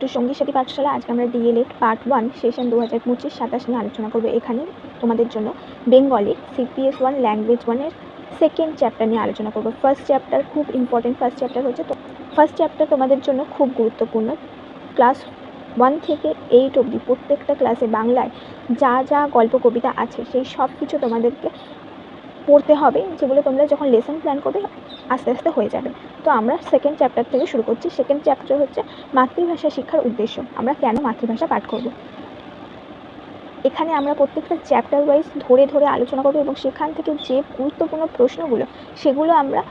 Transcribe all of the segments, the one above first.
তো সঙ্গী সাথী পাঠশালা আজকে আমরা ডিএলএড পার্ট 1 সেশন 2025-27 নিয়ে আলোচনা করব। এখানে তোমাদের জন্য বেঙ্গলি সিপিএস 1 ল্যাঙ্গুয়েজ 1 এর সেকেন্ড চ্যাপ্টার নিয়ে আলোচনা করব। ফার্স্ট চ্যাপ্টার খুব ইম্পর্টেন্ট। ফার্স্ট চ্যাপ্টার তোমাদের জন্য খুব গুরুত্বপূর্ণ। ক্লাস 1 থেকে 8 অবধি প্রত্যেকটা ক্লাসে বাংলায় যা যা গল্প কবিতা আছে সেই সব কিছু তোমাদেরকে পড়তে হবে, যেগুলো তোমরা যখন লেসন প্ল্যান করবে আস্তে আস্তে হয়ে যাবে। তো আমরা সেকেন্ড চ্যাপ্টার থেকে শুরু করছি। সেকেন্ড চ্যাপ্টার হচ্ছে মাতৃভাষা শিক্ষার উদ্দেশ্য। আমরা কেন মাতৃভাষা পাঠ করব। এখানে আমরা প্রত্যেকটা চ্যাপ্টার ওয়াইজ ধরে ধরে আলোচনা করব এবং সেখান থেকে যে গুরুত্বপূর্ণ প্রশ্নগুলো সেগুলো আমরা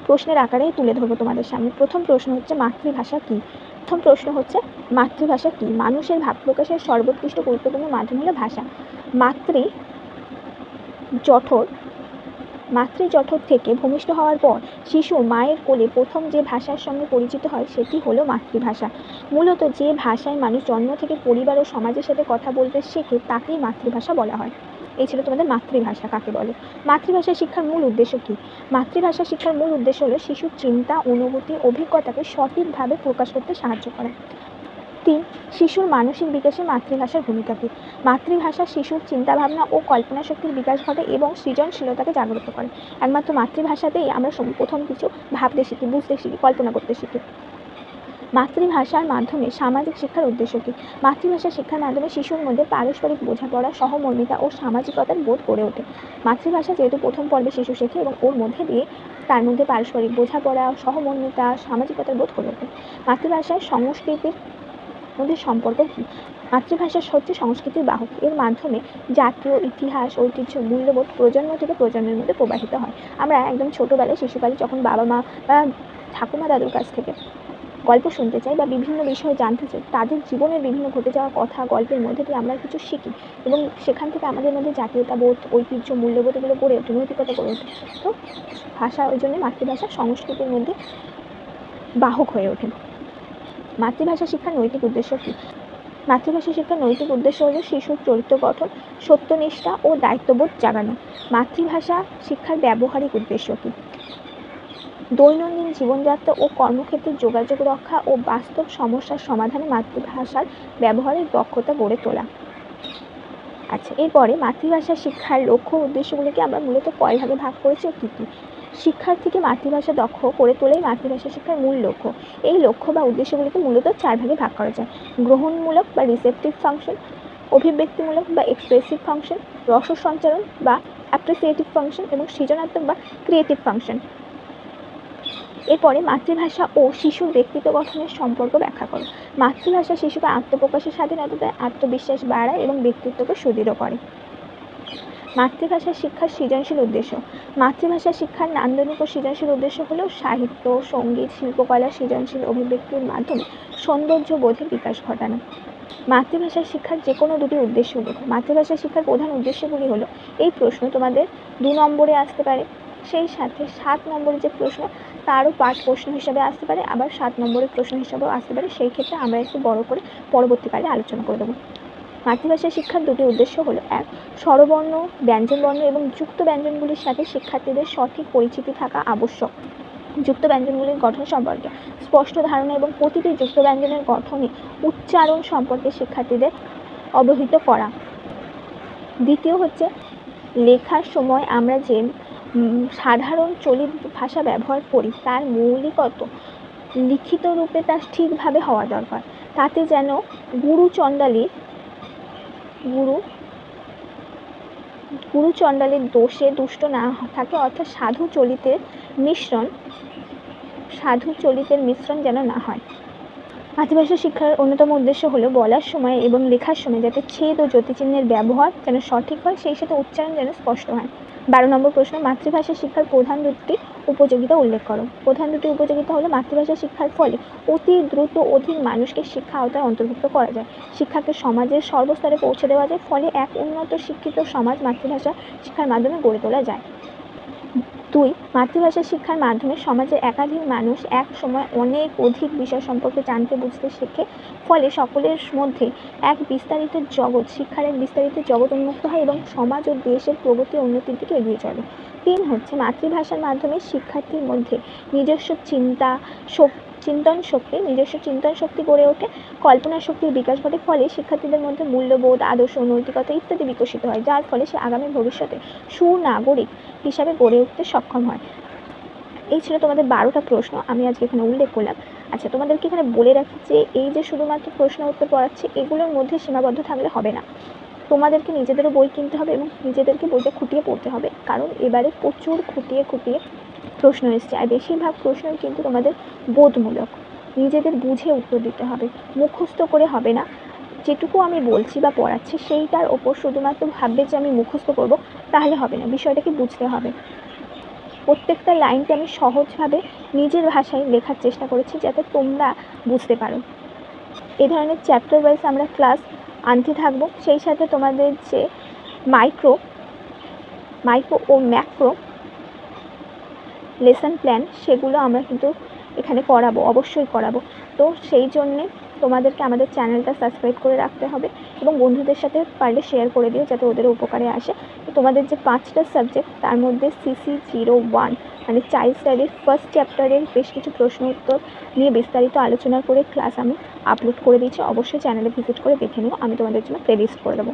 প্রশ্নের আকারেই তুলে ধরবো তোমাদের সামনে। প্রথম প্রশ্ন হচ্ছে মাতৃভাষা কী? মাতৃভাষা কী? মানুষের ভাব প্রকাশের সর্বোৎকৃষ্ট গুরুত্বপূর্ণ মাধ্যম হলো ভাষা। মাতৃজঠর থেকে ভূমিষ্ঠ হওয়ার পর শিশু মায়ের কোলে প্রথম যে ভাষার সঙ্গে পরিচিত হয় সেটি হলো মাতৃভাষা। মূলত যে ভাষায় মানুষ জন্ম থেকে পরিবার ও সমাজের সাথে কথা বলতে শেখে তাকেই মাতৃভাষা বলা হয়। এই ছিল তোমাদের মাতৃভাষা কাকে বলে। মাতৃভাষা শিক্ষার মূল উদ্দেশ্য কী? মাতৃভাষা শিক্ষার মূল উদ্দেশ্য হলো শিশুর চিন্তা, অনুভূতি, অভিজ্ঞতাকে সঠিকভাবে প্রকাশ করতে সাহায্য করা। 3. শিশুর মানসিক বিকাশে মাতৃভাষার ভূমিকা কী? মাতৃভাষা শিশুর চিন্তাভাবনা ও কল্পনা শক্তির বিকাশ ঘটে এবং সৃজনশীলতাকে জাগ্রত করে। একমাত্র মাতৃভাষাতেই আমরা প্রথম কিছু ভাবতে শিখি, বুঝতে শিখি, কল্পনা করতে শিখি। মাতৃভাষার মাধ্যমে সামাজিক শিক্ষার উদ্দেশ্য কী? মাতৃভাষা শিক্ষার মাধ্যমে শিশুর মধ্যে পারস্পরিক বোঝাপড়া, সহমর্মিতা ও সামাজিকতার বোধ গড়ে ওঠে। মাতৃভাষা যেহেতু প্রথম পর্বে শিশু শেখে এবং ওর মধ্যে দিয়ে তার মধ্যে পারস্পরিক বোঝাপড়া, সহমর্মিতা, সামাজিকতার বোধ গড়ে ওঠে। মাতৃভাষায় সংস্কৃতির মধ্যে সম্পর্ক কী? মাতৃভাষা হচ্ছে সংস্কৃতির বাহক। এর মাধ্যমে জাতীয় ইতিহাস, ঐতিহ্য, মূল্যবোধ প্রজন্ম থেকে প্রজন্মের মধ্যে প্রবাহিত হয়। আমরা একদম ছোটোবেলায় শিশুকালে যখন বাবা মা বা ঠাকুমা দাদুর কাছ থেকে গল্প শুনতে চাই বা বিভিন্ন বিষয়ে জানতে চাই, তাদের জীবনের বিভিন্ন ঘটে যাওয়া কথা গল্পের মধ্যে দিয়ে আমরা কিছু শিখি এবং সেখান থেকে আমাদের মধ্যে জাতীয়তাবোধ, ঐতিহ্য, মূল্যবোধ এগুলো গড়ে ওঠে, নৈতিকতা গড়ে ওঠে। তো ভাষা ওই জন্য মাতৃভাষা সংস্কৃতির মধ্যে বাহক হয়ে ওঠে। মাতৃভাষা শিক্ষার নৈতিক উদ্দেশ্য কী? মাতৃভাষা শিক্ষার নৈতিক উদ্দেশ্য হল শিশুর চরিত্র গঠন, সত্যনিষ্ঠা ও দায়িত্ববোধ জাগানো। মাতৃভাষা শিক্ষার ব্যবহারিক উদ্দেশ্য কী? দৈনন্দিন জীবনযাত্রা ও কর্মক্ষেত্রে যোগাযোগ রক্ষা ও বাস্তব সমস্যার সমাধানে মাতৃভাষার ব্যবহারিক দক্ষতা গড়ে তোলা। আচ্ছা, এরপরে মাতৃভাষা শিক্ষার লক্ষ্য উদ্দেশ্যগুলিকে আমরা মূলত কয় ভাগে ভাগ করেছি ও কী কী? শিক্ষার্থীকে মাতৃভাষা দক্ষ করে তোলাই মাতৃভাষা শিক্ষার মূল লক্ষ্য। এই লক্ষ্য বা উদ্দেশ্যগুলিকে মূলত 4 ভাগে ভাগ করা যায়: গ্রহণমূলক বা রিসেপটিভ ফাংশন, অভিব্যক্তিমূলক বা এক্সপ্রেসিভ ফাংশন, রস সঞ্চারণ বা অ্যাপ্রিসিয়েটিভ ফাংশন এবং সৃজনাত্মক বা ক্রিয়েটিভ ফাংশন। এরপরে মাতৃভাষা ও শিশুর ব্যক্তিত্ব গঠনের সম্পর্ক ব্যাখ্যা করো। মাতৃভাষা শিশুকে আত্মপ্রকাশের স্বাধীনতা দেয়, আত্মবিশ্বাস বাড়ায় এবং ব্যক্তিত্বকে সুদৃঢ় করে। মাতৃভাষা শিক্ষার সৃজনশীল উদ্দেশ্য। মাতৃভাষা শিক্ষার নান্দনিক ও সৃজনশীল উদ্দেশ্য হল সাহিত্য, সঙ্গীত, শিল্পকলা, সৃজনশীল অভিব্যক্তির মাধ্যমে সৌন্দর্য বোধের বিকাশ ঘটানো। মাতৃভাষা শিক্ষার যে কোনো দুটি উদ্দেশ্য লেখো। মাতৃভাষা শিক্ষার প্রধান উদ্দেশ্যগুলি হলো, এই প্রশ্ন তোমাদের 2 নম্বরে আসতে পারে, সেই সাথে 7 নম্বরের যে প্রশ্ন তারও পাঠ প্রশ্ন হিসাবে আসতে পারে, আবার 7 নম্বরের প্রশ্ন হিসাবেও আসতে পারে। সেই ক্ষেত্রে আমরা একটু বড় করে পরবর্তীকালে আলোচনা করে দেবো। মাতৃভাষা শিক্ষার দুটি উদ্দেশ্য হলো: 1. স্বরবর্ণ, ব্যঞ্জনবর্ণ এবং যুক্ত ব্যঞ্জনগুলির সাথে শিক্ষার্থীদের সঠিক পরিচিতি থাকা আবশ্যক। যুক্ত ব্যঞ্জনগুলির গঠন সম্পর্কে স্পষ্ট ধারণা এবং প্রতিটি যুক্ত ব্যঞ্জনের গঠনে উচ্চারণ সম্পর্কে শিক্ষার্থীদের অবহিত করা। দ্বিতীয় হচ্ছে, লেখার সময় আমরা যে সাধারণ চলিত ভাষা ব্যবহার করি তার মৌলিকত লিখিত রূপে তা ঠিকভাবে হওয়া দরকার। তাতে যেন গুরুচণ্ডালীর দোষে দুষ্ট না থাকে, অর্থাৎ সাধু চলিতের মিশ্রণ যেন না হয়। মাতৃভাষা শিক্ষার অন্যতম উদ্দেশ্য হলো বলার সময় এবং লেখার সময় যাতে ছেদ ও জ্যোতিচিহ্নের ব্যবহার যেন সঠিক হয়, সেই সাথে উচ্চারণ যেন স্পষ্ট হয়। 12 নম্বর প্রশ্ন, মাতৃভাষা শিক্ষার প্রধান দুটি উপযোগিতা উল্লেখ করো। প্রধান দুটি উপযোগিতা হলো, মাতৃভাষা শিক্ষার ফলে অতি দ্রুত অধিক মানুষকে শিক্ষা আওতায় অন্তর্ভুক্ত করা যায়। শিক্ষাকে সমাজের সর্বস্তরে পৌঁছে দেওয়া যায়, ফলে এক উন্নত শিক্ষিত সমাজ মাতৃভাষা শিক্ষার মাধ্যমে গড়ে তোলা যায়। 2. মাতৃভাষা শিক্ষার মাধ্যমে সমাজের একাধিক মানুষ এক সময় অনেক অধিক বিষয় সম্পর্কে জানতে বুঝতে শেখে, ফলে সকলের মধ্যে এক বিস্তারিত জগৎ, শিক্ষার এক বিস্তারিত জগৎ উন্মুক্ত হয় এবং সমাজ ও দেশের প্রগতি ও উন্নতির দিকে এগিয়ে চলে। 3 হচ্ছে, মাতৃভাষার মাধ্যমে শিক্ষার্থীর মধ্যে নিজস্ব চিন্তা, চিন্তন শক্তি, নিজস্ব চিন্তন শক্তি গড়ে ওঠে, কল্পনা শক্তির বিকাশ ঘটে, ফলে শিক্ষার্থীদের মধ্যে মূল্যবোধ, আদর্শ, নৈতিকতা ইত্যাদি বিকশিত হয়, যার ফলে সে আগামী ভবিষ্যতে সুনাগরিক হিসাবে গড়ে উঠতে সক্ষম হয়। এই ছিল তোমাদের 12টা প্রশ্ন আমি আজকে এখানে উল্লেখ করলাম। আচ্ছা, তোমাদেরকে এখানে বলে রাখি যে এই যে শুধুমাত্র প্রশ্ন উত্তর পড়াচ্ছি এগুলোর মধ্যে সীমাবদ্ধ থাকলে হবে না, তোমাদেরকে নিজেদেরও বই কিনতে হবে এবং নিজেদেরকে বইটা খুঁটিয়ে পড়তে হবে, কারণ এবারে প্রচুর খুঁটিয়ে প্রশ্ন এসছে, আর বেশিরভাগ প্রশ্নই কিন্তু তোমাদের বোধমূলক, নিজেদের বুঝে উত্তর দিতে হবে, মুখস্থ করে হবে না। যেটুকু আমি বলছি বা পড়াচ্ছি সেইটার ওপর শুধুমাত্র ভাববে যে আমি মুখস্থ করব, তাহলে হবে না, বিষয়টাকে বুঝতে হবে। প্রত্যেকটা লাইনকে আমি সহজভাবে নিজের ভাষায় লেখার চেষ্টা করেছি যাতে তোমরা বুঝতে পারো। এই ধরনের চ্যাপ্টার ওয়াইজ আমরা ক্লাস আনতে থাকবো, সেই সাথে তোমাদের যে মাইক্রো ও ম্যাক্রো লেসন প্ল্যান সেগুলো আমরা কিন্তু এখানে করাবো, অবশ্যই করাবো। তো সেই জন্যে তোমাদেরকে আমাদের চ্যানেলটা সাবস্ক্রাইব করে রাখতে হবে এবং বন্ধুদের সাথে পারলে শেয়ার করে দিও যাতে ওদেরও উপকারে আসে। তো তোমাদের যে 5টা সাবজেক্ট তার মধ্যে CC01 মানে চাইল্ড স্টাডির ফার্স্ট চ্যাপ্টারের বেশ কিছু প্রশ্ন উত্তর নিয়ে বিস্তারিত আলোচনা করে ক্লাস আমি আপলোড করে দিচ্ছি, অবশ্যই চ্যানেলে ভিজিট করে দেখে নিও, আমি তোমাদের জন্য প্লেলিস্ট করে দেবো।